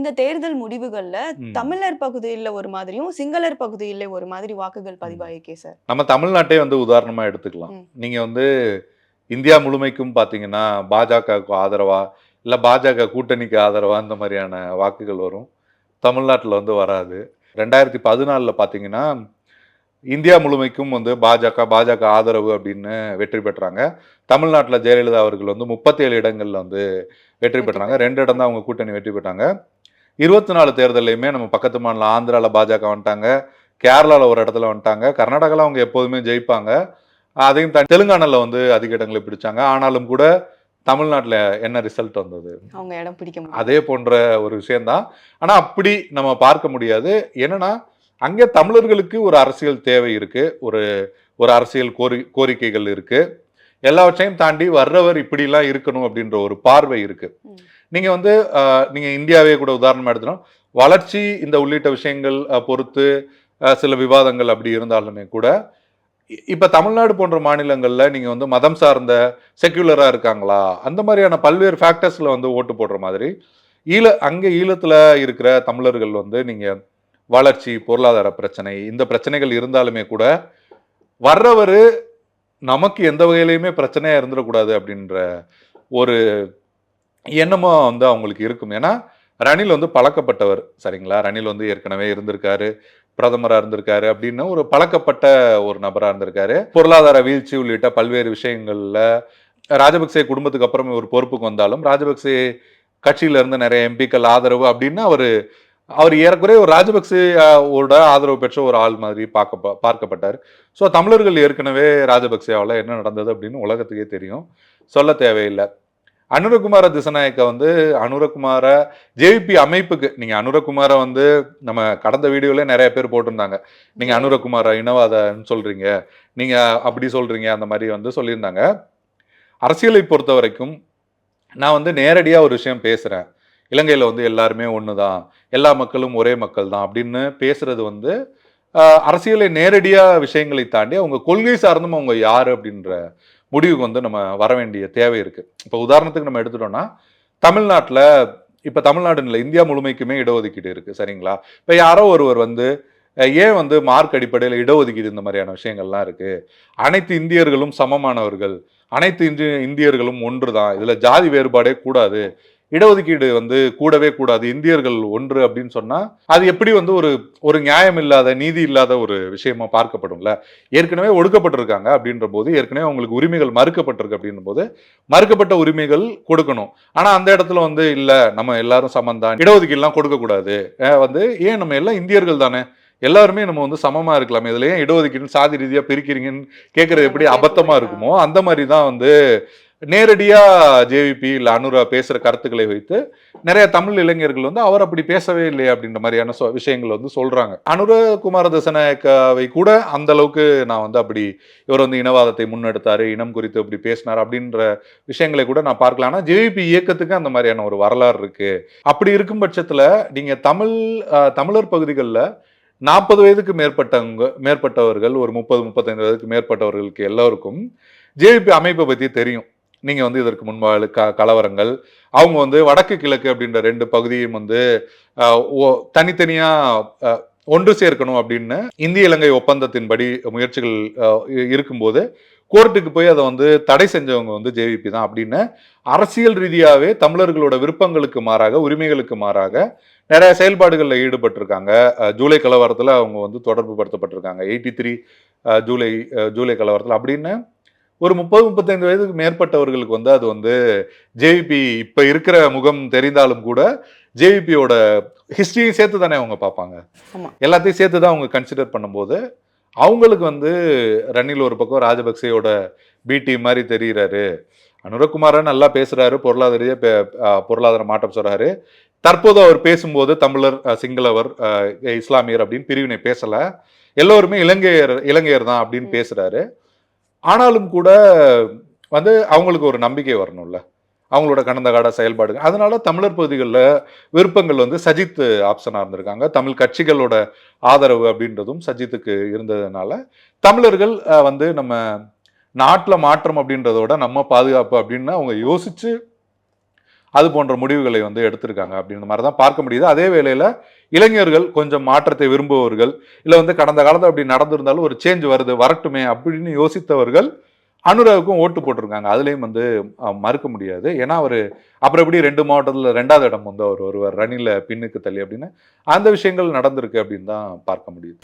இந்த தேர்தல் முடிவுகள்ல தமிழர் பகுதியில ஒரு மாதிரியும் சிங்களர் பகுதியில ஒரு மாதிரி வாக்குகள் பதிவாயிருக்கே சார். நம்ம தமிழ்நாட்டை வந்து உதாரணமா எடுத்துக்கலாம். நீங்க வந்து இந்தியா முழுமைக்கும் பாத்தீங்கன்னா பாஜகவுக்கு ஆதரவா இல்ல பாஜக கூட்டணிக்கு ஆதரவா இந்த மாதிரியான வாக்குகள் வரும். தமிழ்நாட்டில் வந்து வராது. 2014 பாத்தீங்கன்னா இந்தியா முழுமைக்கும் வந்து பாஜக ஆதரவு அப்படின்னு வெற்றி பெற்றாங்க. தமிழ்நாட்டில் ஜெயலலிதா அவர்கள் வந்து 37 இடங்கள்ல வந்து வெற்றி பெற்றாங்க. 2 இடம் தான் அவங்க கூட்டணி வெற்றி பெற்றாங்க. 24 தேர்தலையுமே நம்ம பக்கத்து மாநிலம் ஆந்திரால பாஜக வந்துட்டாங்க, கேரளாவில் ஒரு இடத்துல வந்துட்டாங்க, கர்நாடகாவில் அவங்க எப்போதுமே ஜெயிப்பாங்க. அதையும் தாண்டி தெலுங்கானால வந்து அதிக இடங்களை பிடிச்சாங்க. ஆனாலும் கூட தமிழ்நாட்டில் என்ன ரிசல்ட் வந்தது? அவங்க இடம் பிடிக்க அதே போன்ற ஒரு விஷயம்தான். ஆனால் அப்படி நம்ம பார்க்க முடியாது. என்னன்னா அங்கே தமிழர்களுக்கு ஒரு அரசியல் தேவை இருக்கு, ஒரு அரசியல் கோரிக்கைகள் இருக்கு. எல்லாவற்றையும் தாண்டி வர்றவர் இப்படிலாம் இருக்கணும் அப்படின்ற ஒரு பார்வை இருக்கு. நீங்க வந்து நீங்க இந்தியாவே கூட உதாரணமா எடுத்தோம், வளர்ச்சி இந்த உள்ளிட்ட விஷயங்கள் பொறுத்து சில விவாதங்கள் அப்படி இருந்தாலுமே கூட இப்ப தமிழ்நாடு போன்ற மாநிலங்கள்ல நீங்க வந்து மதம் சார்ந்த செக்யூலரா இருக்காங்களா அந்த மாதிரியான பல்வேறு ஃபேக்டர்ஸ்ல வந்து ஓட்டு போடுற மாதிரி அங்க ஈழத்துல இருக்கிற தமிழர்கள் வந்து நீங்க வளர்ச்சி, பொருளாதார பிரச்சனை, இந்த பிரச்சனைகள் இருந்தாலுமே கூட வர்றவர் நமக்கு எந்த வகையிலையுமே பிரச்சனையா இருந்துடக்கூடாது அப்படின்ற ஒரு எண்ணமும் வந்து அவங்களுக்கு இருக்கும். ஏன்னா ரணில் வந்து பழக்கப்பட்டவர், சரிங்களா? ரணில் வந்து ஏற்கனவே இருந்திருக்காரு, பிரதமராக இருந்திருக்காரு அப்படின்னு ஒரு பழக்கப்பட்ட ஒரு நபராக இருந்திருக்காரு. பொருளாதார வீழ்ச்சி உள்ளிட்ட பல்வேறு விஷயங்கள்ல ராஜபக்சே குடும்பத்துக்கு அப்புறம் ஒரு பொறுப்புக்கு வந்தாலும் ராஜபக்சே கட்சியில இருந்து நிறைய எம்பிக்கள் ஆதரவு அப்படின்னு அவர் ஏறக்குறைய ஒரு ராஜபக்சேவோட ஆதரவு பெற்ற ஒரு ஆள் மாதிரி பார்க்கப்பட்டார். ஸோ தமிழர்கள் ஏற்கனவே ராஜபக்சேவால் என்ன நடந்தது அப்படின்னு உலகத்துக்கே தெரியும், சொல்ல தேவையில்லை. அனுரகுமார திசநாயக்க வந்து அனுரகுமார ஜேவிபி அமைப்புக்கு நீங்க அனுரகுமார வந்து நம்ம கடந்த வீடியோல நிறைய பேர் போட்டிருந்தாங்க, நீங்க அனுரகுமார இனவாதன்னு சொல்றீங்க, நீங்க அப்படி சொல்றீங்க, அந்த மாதிரி வந்து சொல்லியிருந்தாங்க. அரசியலை பொறுத்த வரைக்கும் நான் வந்து நேரடியா ஒரு விஷயம் பேசுறேன், இலங்கையில வந்து எல்லாருமே ஒண்ணுதான், எல்லா மக்களும் ஒரே மக்கள் தான் அப்படின்னு பேசுறது வந்து அரசியலை நேரடியா விஷயங்களை தாண்டி அவங்க கொள்கை சார்ந்தும் அவங்க யாரு அப்படின்ற முடிவுக்கு வந்து நம்ம வர வேண்டிய தேவை இருக்கு. இப்போ உதாரணத்துக்கு நம்ம எடுத்துட்டோம்னா தமிழ்நாட்டில் இப்போ தமிழ்நாடு இல்லை, இந்தியா முழுமைக்குமே இடஒதுக்கீடு இருக்கு, சரிங்களா? இப்போ யாரோ ஒருவர் வந்து ஏன் வந்து மார்க் அடிப்படையில் இடஒதுக்கீடு இந்த மாதிரியான விஷயங்கள்லாம் இருக்கு, அனைத்து இந்தியர்களும் சமமானவர்கள், அனைத்து இந்தியர்களும் ஒன்று தான், இதுல ஜாதி வேறுபாடே கூடாது, இடஒதுக்கீடு வந்து கூடவே கூடாது, இந்தியர்கள் ஒன்று அப்படின்னு சொன்னா அது எப்படி வந்து ஒரு நியாயம் இல்லாத, நீதி இல்லாத ஒரு விஷயமா பார்க்கப்படும்ல. ஏற்கனவே ஒடுக்கப்பட்டிருக்காங்க அப்படின்ற போது, ஏற்கனவே அவங்களுக்கு உரிமைகள் மறுக்கப்பட்டிருக்கு அப்படின்ற போது மறுக்கப்பட்ட உரிமைகள் கொடுக்கணும். ஆனா அந்த இடத்துல வந்து இல்ல, நம்ம எல்லாரும் சமந்தான், இடஒதுக்கீடுலாம் கொடுக்க கூடாது, வந்து ஏன் நம்ம எல்லாம் இந்தியர்கள் தானே, எல்லாருமே நம்ம வந்து சமமா இருக்கலாமே, இதுல ஏன் இடஒதுக்கீடு சாதி ரீதியா பிரிக்கிறீங்கன்னு கேட்கறது எப்படி அபத்தமா இருக்குமோ அந்த மாதிரி தான் வந்து நேரடியா ஜேவிபி இல்ல அனுரா பேசுற கருத்துக்களை வைத்து நிறைய தமிழ் இளைஞர்கள் வந்து அவர் அப்படி பேசவே இல்லை அப்படின்ற மாதிரியான விஷயங்கள் வந்து சொல்றாங்க. அனுரகுமார திசநாயக்காவை கூட அந்த அளவுக்கு நான் வந்து அப்படி இவர் வந்து இனவாதத்தை முன்னெடுத்தாரு, இனம் குறித்து அப்படி பேசினார் அப்படின்ற விஷயங்களை கூட நான் பார்க்கலாம். ஆனா ஜேவிபி இயக்கத்துக்கு அந்த மாதிரியான ஒரு வரலாறு இருக்கு. அப்படி இருக்கும் பட்சத்துல நீங்க தமிழர் பகுதிகளில் 40 வயதுக்கு மேற்பட்டவர்கள், ஒரு 30-35 வயதுக்கு மேற்பட்டவர்களுக்கு எல்லோருக்கும் ஜேவிபி அமைப்பை பத்தி தெரியும். நீங்க வந்து இதற்கு முன்பாக கலவரங்கள், அவங்க வந்து வடக்கு கிழக்கு அப்படின்ற 2 பகுதியும் வந்து தனித்தனியா ஒன்று சேர்க்கணும் அப்படின்னு இந்திய இலங்கை ஒப்பந்தத்தின்படி முயற்சிகள் இருக்கும்போது கோர்ட்டுக்கு போய் அதை வந்து தடை செஞ்சவங்க வந்து ஜேவிபி தான் அப்படின்னு அரசியல் ரீதியாவே தமிழர்களோட விருப்பங்களுக்கு மாறாக, உரிமைகளுக்கு மாறாக நிறைய செயல்பாடுகளில் ஈடுபட்டிருக்காங்க. ஜூலை கலவரத்தில் அவங்க வந்து தொடர்பு படுத்தப்பட்டிருக்காங்க. 83 ஜூலை கலவரத்தில் அப்படின்னு ஒரு 30-35 வயதுக்கு மேற்பட்டவர்களுக்கு வந்து அது வந்து ஜேவிபி இப்ப இருக்கிற முகம் தெரிந்தாலும் கூட ஜேவிபியோட ஹிஸ்டரியும் சேர்த்து தானே அவங்க பார்ப்பாங்க, எல்லாத்தையும் சேர்த்து தான் அவங்க கன்சிடர் பண்ணும்போது அவங்களுக்கு வந்து ரணில் ஒரு பக்கம் ராஜபக்சேயோட பிடி மாதிரி தெரிகிறாரு, அனுரகுமார நல்லா பேசுறாரு, பொருளாதார மாற்றம் சொல்றாரு. தற்போது அவர் பேசும்போது தமிழர், சிங்களவர், இஸ்லாமியர் அப்படின்னு பிரிவினை பேசல, எல்லோருமே இலங்கையர் தான் அப்படின்னு பேசுறாரு. ஆனாலும் கூட வந்து அவங்களுக்கு ஒரு நம்பிக்கை வரணும்ல, அவங்களோட கடந்த கால செயல்பாடுகள். அதனால தமிழர் பகுதிகளில் விருப்பங்கள் வந்து சஜித் ஆப்ஷனாக இருந்திருக்காங்க. தமிழ் கட்சிகளோட ஆதரவு அப்படின்றதும் சஜித்துக்கு இருந்ததுனால தமிழர்கள் வந்து நம்ம நாட்டில் மாற்றம் அப்படின்றதோட நம்ம பாதுகாப்பு அப்படின்னு அவங்க யோசிச்சு அது போன்ற முடிவுகளை வந்து எடுத்திருக்காங்க அப்படின்ற மாதிரி தான் பார்க்க முடியுது. அதே வேளையில இளைஞர்கள் கொஞ்சம் மாற்றத்தை விரும்புபவர்கள், இல்லை வந்து கடந்த காலத்தில் அப்படி நடந்திருந்தாலும் ஒரு சேஞ்ச் வருது வரட்டுமே அப்படின்னு யோசித்தவர்கள் அனுராவுக்கும் ஓட்டு போட்டிருக்காங்க. அதுலேயும் வந்து மறுக்க முடியாது. ஏன்னா அவர் அப்புறம் எப்படி 2 மாவட்டத்தில் 2வது இடம் வந்து அவர் ஒருவர் ரணில பின்னுக்கு தள்ளி அப்படின்னு அந்த விஷயங்கள் நடந்திருக்கு அப்படின்னு தான் பார்க்க முடியுது.